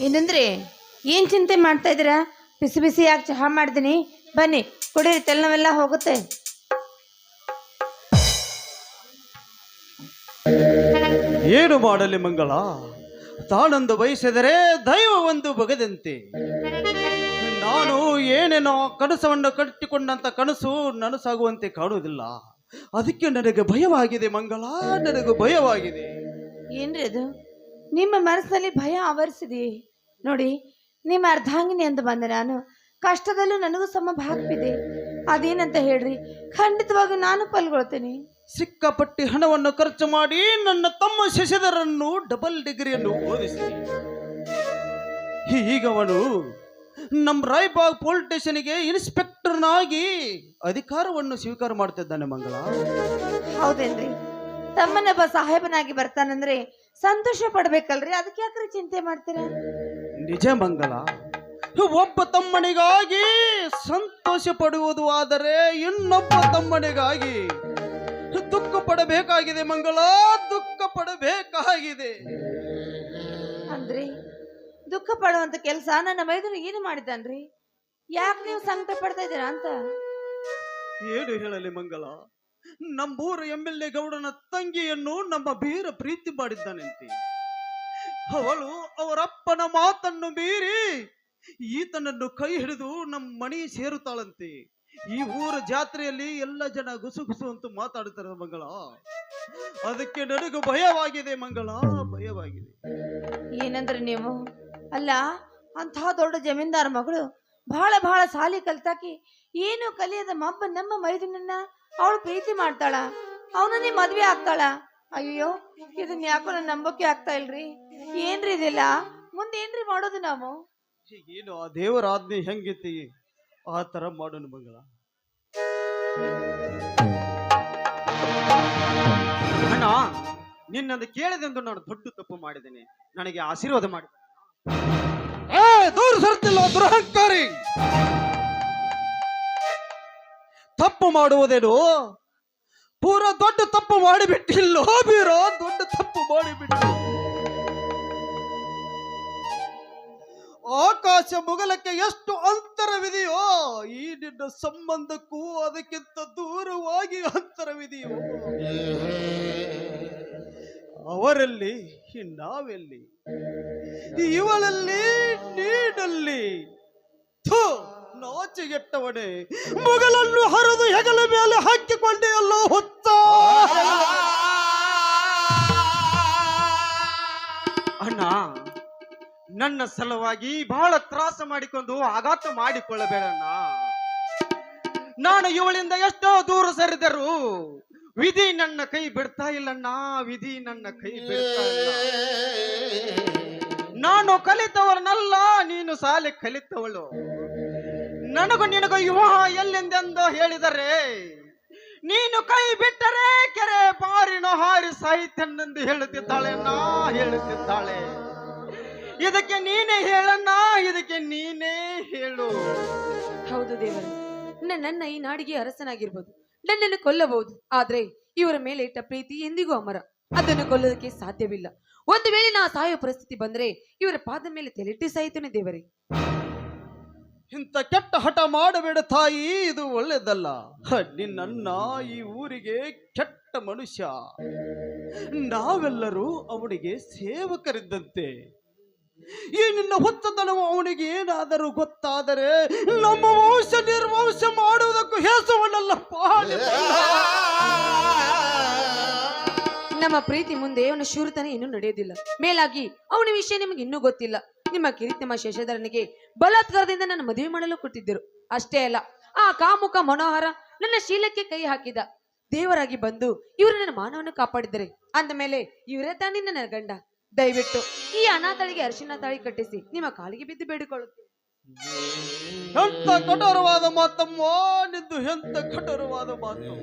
ಏನಂದ್ರೆ ಏನು ಚಿಂತೆ ಮಾಡ್ತಾ ಇದ್ದೀರಾ? ಬಿಸಿ ಬಿಸಿ ಯಾಕೆ ಚಹಾ ಮಾಡಿದ್ದೀನಿ, ಬನ್ನಿ ಕುಡೀರಿ, ತೆಲ್ಲವೆಲ್ಲ ಹೋಗುತ್ತೆ. ಏನು ಮಾಡಲಿ ಮಂಗಳ, ತಾನೊಂದು ಬಯಸಿದರೆ ದೈವ ಒಂದು ಬಗೆದಂತೆ. ನಾನು ಏನೇನೋ ಕನಸವನ್ನು ಕಟ್ಟಿಕೊಂಡಂತ ಕನಸು ನನಸಾಗುವಂತೆ ಕಾಣುವುದಿಲ್ಲ. ಅದಕ್ಕೆ ನನಗೆ ಭಯವಾಗಿದೆ ಮಂಗಳ, ನನಗೆ ಭಯವಾಗಿದೆ. ಏನ್ರಿ ಅದು? ನಿಮ್ಮ ಮನಸ್ಸಿನಲ್ಲಿ ಭಯ ಆವರಿಸಿದೆ ನೋಡಿ. ನಿಮ್ಮ ಅರ್ಧಾಂಗಿನಿ ಅಂತ ಬಂದೆ ನಾನು. ಕಷ್ಟದಲ್ಲೂ ನನಗೂ ಸಮ ಭಾಗವಿದೆ. ಅದೇನಂತ ಹೇಳ್ರಿ, ಖಂಡಿತವಾಗಿ ನಾನು ಪಾಲ್ಗೊಳ್ತೇನೆ. ಸಿಕ್ಕಾಪಟ್ಟಿ ಹಣವನ್ನು ಖರ್ಚು ಮಾಡಿ ನನ್ನ ತಮ್ಮ ಶಶಿಧರನ್ನು ಡಬಲ್ ಡಿಗ್ರಿಯನ್ನು ಓದಿಸಿ ಈಗ ಅವನು ನಮ್ಮ ರಾಯಬಾಗ್ ಪೊಲೀಸ್ ಸ್ಟೇಷನ್ಗೆ ಇನ್ಸ್ಪೆಕ್ಟರ್ನಾಗಿ ಅಧಿಕಾರವನ್ನು ಸ್ವೀಕಾರ ಮಾಡ್ತಿದ್ದಾನೆ ಮಂಗಳ. ಹೌದೇನ್ರಿ? ತಮ್ಮನೊಬ್ಬ ಸಾಹೇಬನಾಗಿ ಬರ್ತಾನಂದ್ರೆ ಸಂತೋಷ ಪಡ್ಬೇಕಲ್ರಿ, ಅದಕ್ಕೆ ಯಾಕ್ರಿ ಚಿಂತೆ ಮಾಡ್ತೀರಾ? ನಿಜ ಮಂಗಳ, ಒಬ್ಬ ತಮ್ಮನಿಗಾಗಿ ಸಂತೋಷ ಪಡುವುದು, ಆದರೆ ಇನ್ನೊಬ್ಬ ತಮ್ಮನಿಗಾಗಿ ದುಃಖ ಪಡಬೇಕಾಗಿದೆ ಮಂಗಳ, ದುಃಖ ಪಡಬೇಕಾಗಿದೆ. ಅಂದ್ರೆ ದುಃಖ ಪಡುವಂತ ಕೆಲಸ ನನ್ನ ಮೈದೂರು ಏನು ಮಾಡಿದ್ದಾನ್ರಿ? ಯಾಕೆ ನೀವು ಸಂಕಟ ಪಡ್ತಾ ಇದ್ದೀರಾ ಅಂತ? ಏನು ಹೇಳಲಿ ಮಂಗಳ, ನಮ್ಮೂರ MLA ಗೌಡನ ತಂಗಿಯನ್ನು ನಮ್ಮ ಬೀರ ಪ್ರೀತಿ ಮಾಡಿದ್ದಾನಂತೆ. ಅವಳು ಅವರಪ್ಪನ ಮಾತನ್ನು ಮೀರಿ ಈತನನ್ನು ಕೈ ಹಿಡಿದು ನಮ್ಮ ಮಣಿ ಸೇರುತ್ತಾಳಂತೆ. ಈ ಊರ ಜಾತ್ರೆಯಲ್ಲಿ ಎಲ್ಲ ಜನ ಗುಸುಗುಸು ಅಂತ ಮಾತಾಡ್ತಾರೆ ಮಂಗಳ. ಅದಕ್ಕೆ ನನಗೂ ಭಯವಾಗಿದೆ ಮಂಗಳ, ಭಯವಾಗಿದೆ. ಏನಂದ್ರೆ ನೀವು ಅಲ್ಲ, ಅಂತಹ ದೊಡ್ಡ ಜಮೀನ್ದಾರ ಮಗಳು ಬಹಳ ಬಹಳ ಸಾಲಿ ಕಲ್ತಾಕಿ ಏನು ಕಲಿಯದ ಮಬ್ಬ ನಮ್ಮ ಮೈದುನನ್ನ ಅವಳು ಪ್ರೀತಿ ಮಾಡ್ತಾಳ, ಅವನನ್ನೇ ಮದ್ವೆ ಆಗ್ತಾಳ. ಅಯ್ಯೋ, ಇದನ್ನ ಯಾಕೋ ನನ್ನ ನಂಬೋಕೆ ಆಗ್ತಾ ಇಲ್ರಿ. ಏನ್ರಿ ಇದೆಲ್ಲ? ಮುಂದೆ ಏನ್ರಿ ಮಾಡೋದು ನಾವು? ಏನು ಆ ದೇವರ ಆಜ್ಞೆ ಹೆಂಗೈತಿ ಆ ತರ ಮಾಡೋಣ ಮಂಗಳ. ಅಣ್ಣ, ನಿನ್ನದು ಕೇಳಿದೆಂದು ನಾನು ದೊಡ್ಡ ತಪ್ಪು ಮಾಡಿದ್ದೇನೆ, ನನಗೆ ಆಶೀರ್ವಾದ ಮಾಡಿ. ದೂರ ಸರ್ತಿಲ್ಲ ದುರಹಂಕಾರಿ. ತಪ್ಪು ಮಾಡುವುದೇನು? ಪೂರ ದೊಡ್ಡ ತಪ್ಪು ಮಾಡಿಬಿಟ್ಟಿಲ್ಲೋ ಬೀರ, ದೊಡ್ಡ ತಪ್ಪು ಮಾಡಿಬಿಟ್ಟು. ಆಕಾಶ ಮುಗಲಕ್ಕೆ ಎಷ್ಟು ಅಂತರವಿದೆಯೋ, ಈ ನಿನ್ನ ಸಂಬಂಧಕ್ಕೂ ಅದಕ್ಕಿಂತ ದೂರವಾಗಿ ಅಂತರವಿದೆಯೋ. ಅವರಲ್ಲಿ ನಾವೆಲ್ಲಿ, ಇವಳಲ್ಲಿ ನೀನಲ್ಲಿ. ಥು, ನಾಚಿಗೆಟ್ಟವನೇ, ಮುಗಲನ್ನು ಹರಿದು ಹೆಗಲ ಮೇಲೆ ಹಾಕಿಕೊಂಡೆಯಲ್ಲೋ ಹೊತ್ತ. ಅಣ್ಣ, ನನ್ನ ಸಲುವಾಗಿ ಬಹಳ ತ್ರಾಸ ಮಾಡಿಕೊಂಡು ಆಘಾತ ಮಾಡಿಕೊಳ್ಳಬೇಡಣ್ಣ. ನಾನು ಇವಳಿಂದ ಎಷ್ಟೋ ದೂರ ಸರಿದರು ವಿಧಿ ನನ್ನ ಕೈ ಬಿಡ್ತಾ ಇಲ್ಲಣ್ಣ, ವಿಧಿ ನನ್ನ ಕೈ ಬಿಡ್ತಾ ಇಲ್ಲ. ನಾನು ಕಲಿತವರನಲ್ಲ, ನೀನು ಶಾಲೆ ಕಲಿತವಳು. ನನಗೂ ನಿನಗೂ ವಿವಾಹ ಎಲ್ಲೆಂದೆಂದು ಹೇಳಿದರೆ, ನೀನು ಕೈ ಬಿಟ್ಟರೆ ಕೆರೆ ಬಾರಿನ ಹಾರಿ ಸಾಹಿತ್ಯನೆಂದು ಹೇಳುತ್ತಿದ್ದಾಳೆ ಅಣ್ಣ, ಹೇಳುತ್ತಿದ್ದಾಳೆ. ಇದಕ್ಕೆ ನೀನೇ ಹೇಳಣ್ಣ, ಇದಕ್ಕೆ ನೀನೇ ಹೇಳು. ಹೌದು ದೇವರು, ನನ್ನ ಈ ನಾಡಿಗೆ ಅರಸನಾಗಿರ್ಬೋದು, ನನ್ನನ್ನು ಕೊಲ್ಲಬಹುದು, ಆದ್ರೆ ಇವರ ಮೇಲೆ ಇಟ್ಟ ಪ್ರೀತಿ ಎಂದಿಗೂ ಅಮರ. ಅದನ್ನು ಕೊಲ್ಲೋದಕ್ಕೆ ಸಾಧ್ಯವಿಲ್ಲ. ಒಂದು ವೇಳೆ ನಾ ಸಾಯೋ ಪರಿಸ್ಥಿತಿ ಬಂದ್ರೆ ಇವರ ಪಾದ ಮೇಲೆ ತೆಲಿಟ್ಟಿ ಸಾಯ್ತೇನೆ ದೇವರೇ. ಇಂಥ ಕೆಟ್ಟ ಹಠ ಮಾಡಬೇಡ ತಾಯಿ, ಇದು ಒಳ್ಳೆದಲ್ಲ. ನಿನ್ನನ್ನ ಈ ಊರಿಗೆ ಕೆಟ್ಟ ಮನುಷ್ಯ, ನಾವೆಲ್ಲರೂ ಅವನಿಗೆ ಸೇವಕರಿದ್ದಂತೆ. ಈ ನಿನ್ನ ಹುಚ್ಚತನವು ಅವನಿಗೆ ಏನಾದರೂ ಗೊತ್ತಾದರೆ ನಮ್ಮ ವಂಶ ನಿರ್ವಂಶ ಮಾಡುವುದಕ್ಕೂ ಹೇಸುವನಲ್ಲಪ್ಪ. ನಮ್ಮ ಪ್ರೀತಿ ಮುಂದೆ ಅವನ ಶೂರತನ ಇನ್ನೂ ನಡೆಯೋದಿಲ್ಲ. ಮೇಲಾಗಿ ಅವನ ವಿಷಯ ನಿಮಗೆ ಇನ್ನೂ ಗೊತ್ತಿಲ್ಲ. ನಿಮ್ಮ ಕಿರೀಟಮ್ಮ ಶಶಧರನಿಗೆ ಬಲಾತ್ಕಾರದಿಂದ ನನ್ನ ಮದುವೆ ಮಾಡಲು ಕೊಟ್ಟಿದ್ದರು. ಅಷ್ಟೇ ಅಲ್ಲ, ಆ ಕಾಮುಕ ಮನೋಹರ ನನ್ನ ಶೀಲಕ್ಕೆ ಕೈ ಹಾಕಿದ. ದೇವರಾಗಿ ಬಂದು ಇವರು ನನ್ನ ಮಾನವನ್ನು ಕಾಪಾಡಿದ್ದಾರೆ ಅಂದ ಮೇಲೆ ಇವರೇ ತಾನೇ ನನ್ನ ಗಂಡ. ದಯವಿಟ್ಟು ಈ ಅನಾಥಳಿಗೆ ಅರಿಶಿನ ತಾಳಿ ಕಟ್ಟಿಸಿ ನಿಮ್ಮ ಕಾಲಿಗೆ ಬಿದ್ದು ಬೇಡಿಕೊಳ್ಳುತ್ತೇನೆ. ಎಂತ ಕಠೋರವಾದ ಮಾತಮ್ಮ ನಿಂದು, ಎಂತ ಕಠೋರವಾದ ಮಾತು.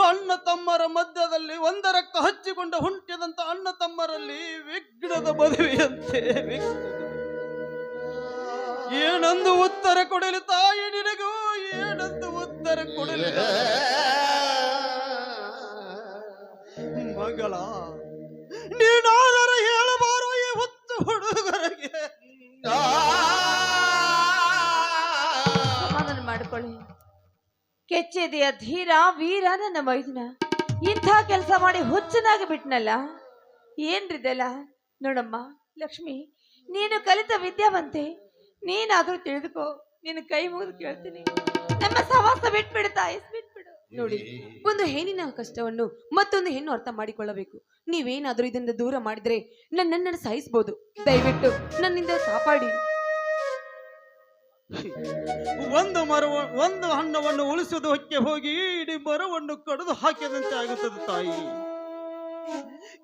ಅಣ್ಣ ತಮ್ಮರ ಮಧ್ಯದಲ್ಲಿ ಒಂದರಕ್ಕ ಹಚ್ಚಿಕೊಂಡ ಹುಂಟಿದಂತ ಅಣ್ಣ ತಮ್ಮರಲ್ಲಿ ವಿಘ್ನದ ಮದುವೆಯಂತೆ. ಏನಂದು ಉತ್ತರ ಕೊಡಲಿ ತಾಯಿ ನಿನಗೂ, ಏನಂದು ಉತ್ತರ ಕೊಡಲಿ ಮಗಳ. ನೀನಾದರೂ ಹೇಳಬಾರೋ ಈ ಹೊತ್ತು ಹುಡುಗರಿಗೆ ಸಮಾಧಾನ ಮಾಡ್ಕೊಳ್ಳಿ. ಕೆಚ್ಚೆದೆಯ ಧೀರ ವೀರ ನನ್ನ ಮೈದುನ ಇಂಥ ಕೆಲಸ ಮಾಡಿ ಹುಚ್ಚನಾಗಿ ಬಿಟ್ನಲ್ಲ. ಏನ್ರಿದೆಲ್ಲ ನೋಡಮ್ಮ ಲಕ್ಷ್ಮಿ, ನೀನು ಕಲಿತ ವಿದ್ಯಾವಂತೆ, ನೀನಾದ್ರೂ ತಿಳಿದುಕೋ, ನಿನ್ನ ಕೈ ಮುಗಿದು ಕೇಳ್ತೀನಿ, ನಮ್ಮ ಸವಾಸ ಬಿಟ್ಬಿಡು ತಾಯಿ, ಬಿಟ್ಬಿಡು. ನೋಡಿ, ಒಂದು ಹೆಣ್ಣಿನ ಕಷ್ಟವನ್ನು ಮತ್ತೊಂದು ಹೆಣ್ಣು ಅರ್ಥ ಮಾಡಿಕೊಳ್ಳಬೇಕು. ನೀವೇನಾದ್ರೂ ಇದರಿಂದ ದೂರ ಮಾಡಿದ್ರೆ ನನ್ನನ್ನು ಸಾಯಿಸಬಹುದು. ದಯವಿಟ್ಟು ನನ್ನಿಂದ ಕಾಪಾಡಿ. ಒಂದು ಹಣ್ಣವನ್ನು ಉಳಿಸುವುದು ಹೊಕ್ಕೆ ಹೋಗಿ ಇಡೀ ಮರವನ್ನು ಕಡಿದು ಹಾಕಿದಂತೆ ಆಗುತ್ತದೆ ತಾಯಿ.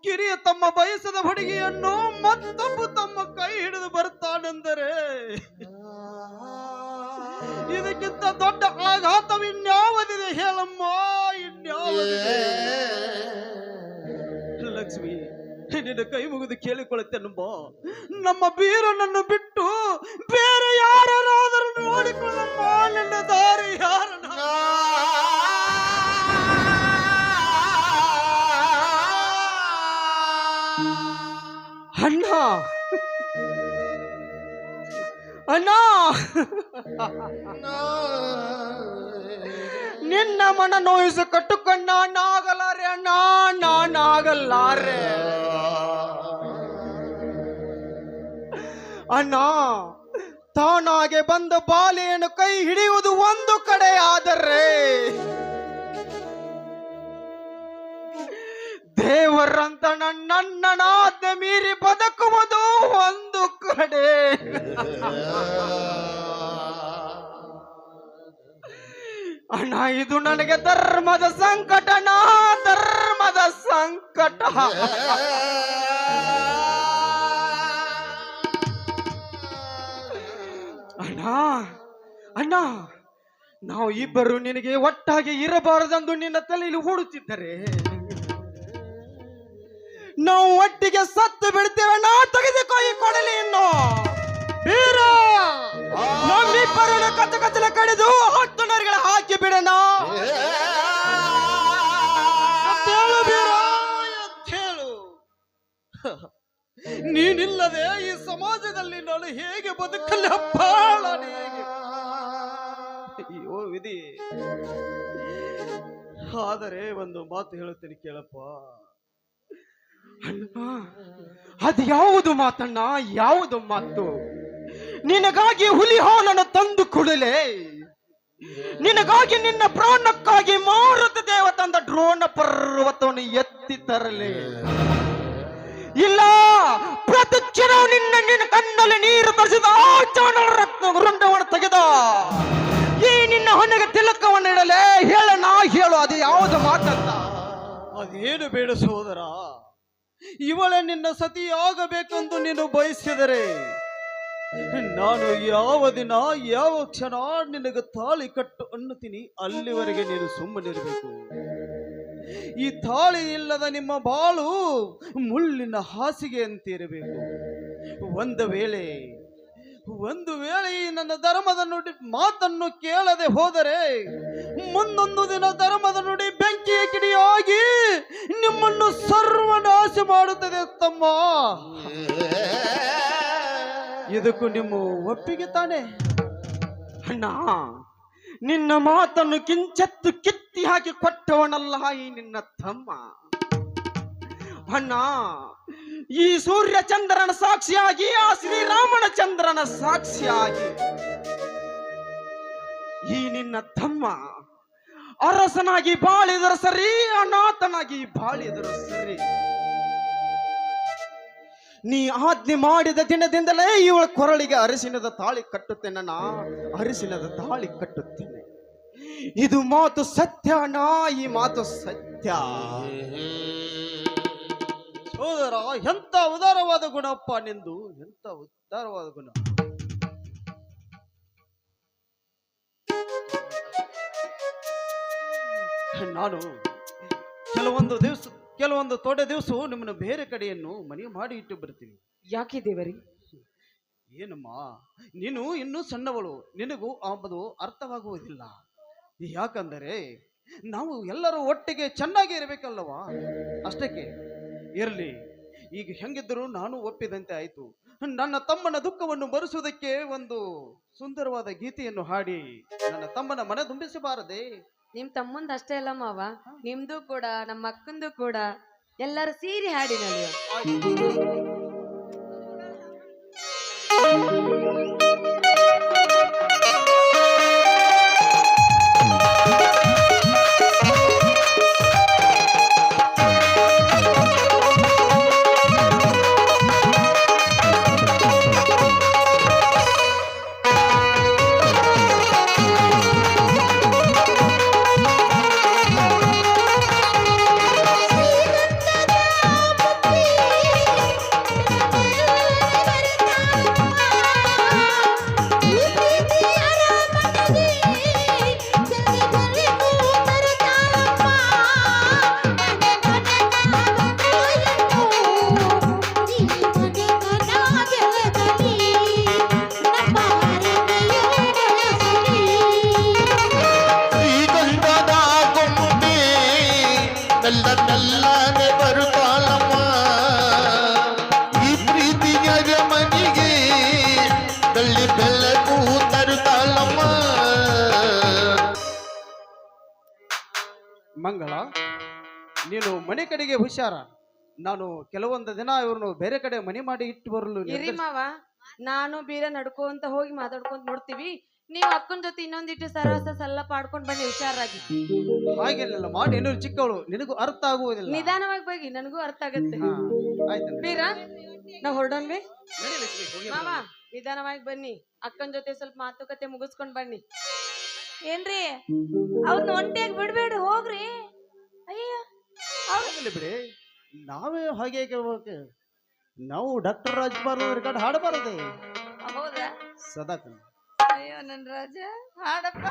ಕಿರಿಯ ತಮ್ಮ ಬಯಸದ ಹುಡುಗಿಯನ್ನು ಮತ್ತೊಬ್ಬ ತಮ್ಮ ಕೈ ಹಿಡಿದು ಬರ್ತಾನೆಂದರೆ ಇದಕ್ಕಿಂತ ದೊಡ್ಡ ಆಘಾತವಿನ್ಯಾವದಿದೆ ಹೇಳಮ್ಮ, ಇನ್ಯಾವದಿದೆ? ಲಕ್ಷ್ಮಿ, ನಿನ್ನ ಕೈ ಮುಗಿದು ಕೇಳಿಕೊಳ್ಳುತ್ತೇನಮ್ಮ, ನಮ್ಮ ಬೀರನನ್ನು ಬಿಟ್ಟು ಬೇರೆ ಯಾರಾದರೂ ನೋಡಿಕೊಳ್ಳಮ್ಮ, ನಿನ್ನ ದಾರಿ ಯಾರನ್ನ? ಅಣ್ಣ ಅಣ್ಣ, ನಿನ್ನ ಮನ ನೋಯಿಸು ಕಟ್ಟುಕೊಂಡ ನಾಗಲಾರೆ ಅಣ್ಣ, ನಾನಾಗಲ್ಲಾರೆ ಅಣ್ಣ. ತಾನಾಗೆ ಬಂದ ಬಾಲೆಯನ್ನು ಕೈ ಹಿಡಿಯುವುದು ಒಂದು ಕಡೆ ಆದರೆ ದೇವರಂತ ನನ್ನನಾದ್ಯ ಮೀರಿ ಬದುಕುವುದು ಒಂದು ಕಡೆ. ಅಣ್ಣ, ಇದು ನನಗೆ ಧರ್ಮದ ಸಂಕಟ, ಧರ್ಮದ ಸಂಕಟ. ಅಣ್ಣ ಅಣ್ಣ, ನಾವು ಇಬ್ಬರು ನಿನಗೆ ಒಟ್ಟಾಗಿ ಇರಬಾರದೆಂದು ನಿನ್ನ ತಲೆಯಲ್ಲಿ ಓಡುತ್ತಿದ್ದರೆ ನಾವು ಒಟ್ಟಿಗೆ ಸತ್ತು ಬಿಡ್ತೇವೆ. ನಾ ತೆಗೆದುಕೋ ಈ ಕೊಡಲಿ ಇನ್ನು ನಮ್ಮಿಬ್ಬರನ್ನು ಕತ್ತಲ ಕಡಿದು ಹತ್ತುನರಿಗಳ ಹಾಕಿ ಬಿಡೋಣ. ನೀನಿಲ್ಲದೆ ಈ ಸಮಾಜದಲ್ಲಿ ನಾನು ಹೇಗೆ ಬದುಕಲ್ಲ ಅಪ್ಪ, ನಾನು ಹೇಗೆ? ಅಯ್ಯೋ ವಿಧಿ. ಆದರೆ ಒಂದು ಮಾತು ಹೇಳುತ್ತೇನೆ ಕೇಳಪ್ಪ. ಅಣ್ಣ, ಅದು ಯಾವುದು ಮಾತಣ್ಣ, ಯಾವುದು ಮಾತು? ನಿನಗಾಗಿ ಹುಲಿ ಹಾಲನ್ನು ತಂದು ಕೊಡಲೇ? ನಿನಗಾಗಿ ನಿನ್ನ ಪ್ರಾಣಕ್ಕಾಗಿ ಮಾರುತ ದೇವ ತಂದ ಡ್ರೋಣ ಪರ್ವತವನ್ನು ಎತ್ತಿ ತರಲೇ? ಇಲ್ಲ, ಪ್ರತಿ ಕ್ಷಣ ನಿನ್ನ ಕಣ್ಣಲ್ಲಿ ನೀರು ತರಿಸಿದ ಚಾಣರ ರತ್ನ ವೃಂದವನ್ನು ತೆಗೆದ ಈ ನಿನ್ನ ಹೊಣೆಗೆ ತಿಲಕವನ್ನು ಇಡಲೇ? ಹೇಳಣ್ಣ, ಹೇಳು, ಅದು ಯಾವುದು ಮಾತಂತ? ಅದೇನು ಬೇಡ ಸಹೋದರ, ಇವಳೇ ನಿನ್ನ ಸತಿಯಾಗಬೇಕೆಂದು ನೀನು ಬಯಸಿದರೆ ನಾನು ಯಾವ ದಿನ ಯಾವ ಕ್ಷಣ ನಿನಗೆ ತಾಳಿ ಕಟ್ಟು ಅನ್ನುತ್ತೀನಿ, ಅಲ್ಲಿವರೆಗೆ ನೀನು ಸುಮ್ಮನಿರಬೇಕು. ಈ ತಾಳಿ ಇಲ್ಲದ ನಿಮ್ಮ ಬಾಳು ಮುಳ್ಳಿನ ಹಾಸಿಗೆ ಅಂತಿರಬೇಕು. ಒಂದು ವೇಳೆ ಈ ನನ್ನ ಧರ್ಮದ ನುಡಿ ಮಾತನ್ನು ಕೇಳದೆ ಹೋದರೆ ಮುಂದೊಂದು ದಿನ ಧರ್ಮದ ನುಡಿ ಬೆಂಕಿಯ ಕಿಡಿಯಾಗಿ ನಿಮ್ಮನ್ನು ಸರ್ವನಾಶ ಮಾಡುತ್ತದೆ ತಮ್ಮ. ಇದಕ್ಕೂ ನಿಮ್ಮ ಒಪ್ಪಿಗೆ ತಾನೆ? ಅಣ್ಣ, ನಿನ್ನ ಮಾತನ್ನು ಕಿಂಚತ್ತು ಕಿತ್ತಿ ಹಾಕಿ ಕೊಟ್ಟವನಲ್ಲ ಈ ನಿನ್ನ ತಮ್ಮ. ಅಣ್ಣ, ಈ ಸೂರ್ಯ ಚಂದ್ರನ ಸಾಕ್ಷಿಯಾಗಿ, ಆ ಶ್ರೀರಾಮನ ಚಂದ್ರನ ಸಾಕ್ಷಿಯಾಗಿ ಈ ನಿನ್ನ ತಮ್ಮ ಅರಸನಾಗಿ ಬಾಳಿದರು ಸರಿ, ಅನಾಥನಾಗಿ ಬಾಳಿದರು ಸರಿ. ನೀ ಆಜ್ಞೆ ಮಾಡಿದ ದಿನದಿಂದಲೇ ಇವಳ ಕೊರಳಿಗೆ ಅರಿಶಿನದ ತಾಳಿ ಕಟ್ಟುತ್ತೇನೆ, ಅರಿಶಿನದ ತಾಳಿ ಕಟ್ಟುತ್ತೇನೆ. ಇದು ಮಾತು ಸತ್ಯ ಅಣ್ಣ, ಈ ಮಾತು ಸತ್ಯ. ಸೋದರ, ಎಂತ ಉದಾರವಾದ ಗುಣಪ್ಪ ನಿಂದು, ಎಂತ ಉದಾರವಾದ ಗುಣ. ನಾನು ಕೆಲವೊಂದು ತೋಟ ದಿವಸ ನಿಮ್ಮನ್ನು ಬೇರೆ ಕಡೆಯನ್ನು ಮನೆ ಮಾಡಿ ಇಟ್ಟು ಬರ್ತೀನಿ. ಯಾಕೆ ದೇವರಿ? ಏನಮ್ಮ, ನೀನು ಇನ್ನೂ ಸಣ್ಣವಳು, ನಿನಗೂ ಅದು ಅರ್ಥವಾಗುವುದಿಲ್ಲ. ಯಾಕಂದರೆ ನಾವು ಎಲ್ಲರೂ ಒಟ್ಟಿಗೆ ಚೆನ್ನಾಗಿ ಇರಬೇಕಲ್ಲವಾ? ಅಷ್ಟಕ್ಕೆ ಇರಲಿ. ಈಗ ಹೆಂಗಿದ್ದರೂ ನಾನು ಒಪ್ಪಿದಂತೆ ಆಯ್ತು. ನನ್ನ ತಮ್ಮನ ದುಃಖವನ್ನು ಭರಿಸುವುದಕ್ಕೆ ಒಂದು ಸುಂದರವಾದ ಗೀತೆಯನ್ನು ಹಾಡಿ ನನ್ನ ತಮ್ಮನ ಮನ ತುಂಬಿಸಬಾರದೆ? ನಿಮ್ ತಮ್ಮಂದ್ ಅಷ್ಟೇ ಅಲ್ಲ ಮಾವ, ನಿಮ್ದು ಕೂಡ ನಮ್ಮ ಅಕ್ಕಂದು ಕೂಡ ಎಲ್ಲರೂ ಸೇರಿ ಹಾಡಿನಲ್ಲಿ. ನಲ್ಲನೆ ಬರುತ್ತಾಳಮ್ಮ ಈ ಪ್ರೀತಿಯ ಮನೆಗೆ ತಳ್ಳಿ ಬೆಳಕು ತರುತ್ತಾಳಮ್ಮ. ಮಂಗಳ, ನೀನು ಮನೆ ಕಡೆಗೆ ಹುಷಾರ. ನಾನು ಕೆಲವೊಂದು ದಿನ ಇವ್ರನ್ನು ಬೇರೆ ಕಡೆ ಮನೆ ಮಾಡಿ ಇಟ್ಟು ಬರಲು ಇರಿ ಮಾವ, ನಾನು ಬೀರ ನಡ್ಕೊಂತ ಹೋಗಿ ಮಾತಾಡ್ಕೊಂತ ನೋಡ್ತೀವಿ. ನೀವು ಅಕ್ಕನ ಜೊತೆ ಇನ್ನೊಂದಿಟ್ಟು ಸರಸ ಸಲ್ಲಪ್ಪ ಆಡ್ಕೊಂಡ್ ಬನ್ನಿ ಹುಷಾರಾಗಿ. ಹಾಗೇನಿಲ್ಲ ಮಾಡಿ, ಏನು ಚಿಕ್ಕವಳು, ನಿನಗೂ ಅರ್ಥ ಆಗುವುದಿಲ್ಲ. ನಿಧಾನವಾಗಿ ಹೋಗಿ, ನನಗೂ ಅರ್ಥ ಆಗತ್ತೆ. ಹಾ, ಆಯ್ತು. ಬೀರ ನಾವ್ ಹೊರಡೋಣ್ವಿ. ನಡಿ ಲಕ್ಷ್ಮಿ, ಹೋಗಿ ಮಾವ ನಿಧಾನವಾಗಿ ಬನ್ನಿ, ಅಕ್ಕನ ಜೊತೆ ಸ್ವಲ್ಪ ಮಾತುಕತೆ ಮುಗಿಸ್ಕೊಂಡ್ ಬನ್ನಿ. ಏನ್ರಿ ಅವ್ರನ್ನ ಒಂಟಿಯಾಗಿ ಬಿಡ್ಬೇಡ, ಹೋಗ್ರಿ. ಅಯ್ಯ ಹೋಗ್ಲಿ ಬಿಡಿ, ನಾವೇ ಹಾಗೆ ಕೇಳ್ಬೇಕು. ನಾವು ಡಾಕ್ಟರ್ ರಾಜ್ಕುಮಾರ್ ರೆಕಾರ್ಡ್ ಹಾಡಬಾರದೆ ಹೌದಾ? ಸದಾ. ಅಯ್ಯೋ ನನ್ ರಾಜ, ಹಾಡಪ್ಪ.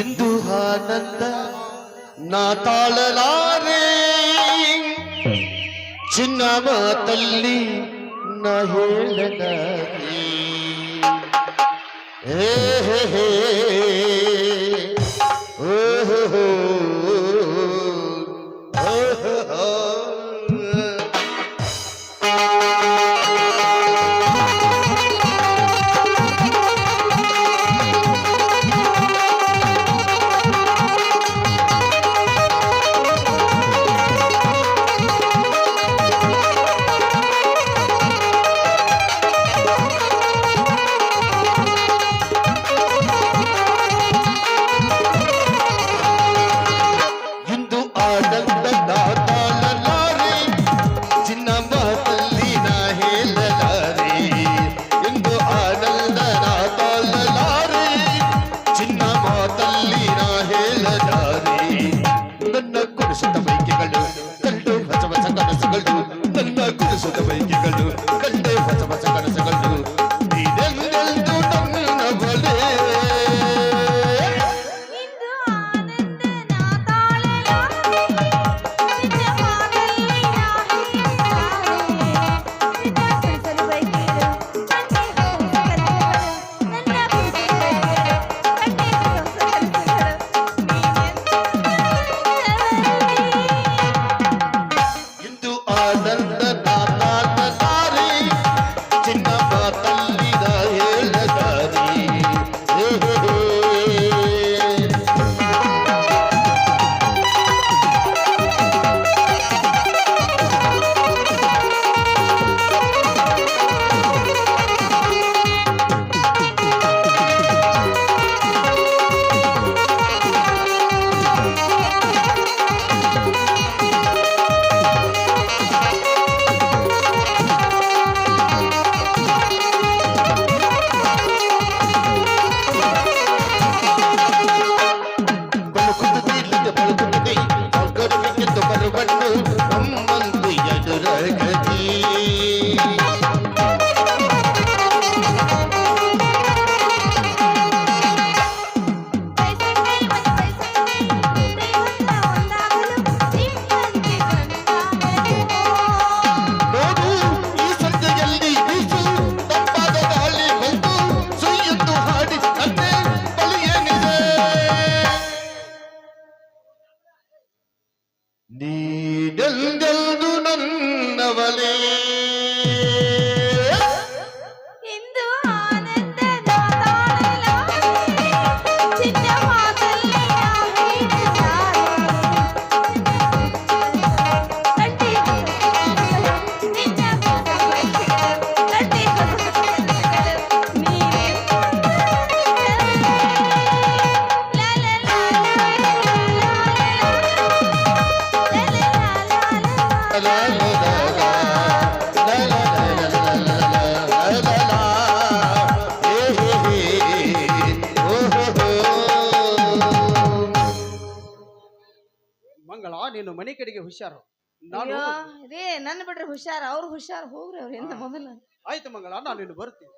ಎಂದು ಆನಂದ ನಾ ತಾಳಲಾರೆ, ಚಿನ್ನ ಮಾತಲ್ಲಿ ನಾ ಹೇಳಲಾರೆ. ಹೇ ಹೇ ಹೇ ಓ ಹೋ ಹೋ ಓ ಹೋ ಹೋ. ನೀನೆಂದೆಂದು ನನ್ನವನೇ ಇಂದು ಆನಂದದ ತಾಳಲಾಗಿ ಚಿನ್ನ ಮಾತಲ್ಲಿ ಲಾ ಲಾ ಲಾ ಲಾ, ಲಾ ಲಾ ಲಾ ಲಾ ಲಾ ಲಾ ಲಾ ಲಾ. ಹೇ ಹೇ ಹೇ, ಓ ಹೋ ಹೋ. ಮಂಗಳ ನೀನು ಮನೆ ಕಡೆಗೆ ಹುಷಾರು. ನಾನು ರೇ ನನ್ನ ಬಿಡ್ರಿ ಹುಷಾರ್ ಅವ್ರು ಹುಷಾರ್ ಹೋಗ್ರಿ ಅವ್ರು ಎಂತ ಮೊದಲ ಆಯ್ತು ಮಂಗಳ, ನಾನು ಇನ್ನು ಬರ್ತೀನಿ.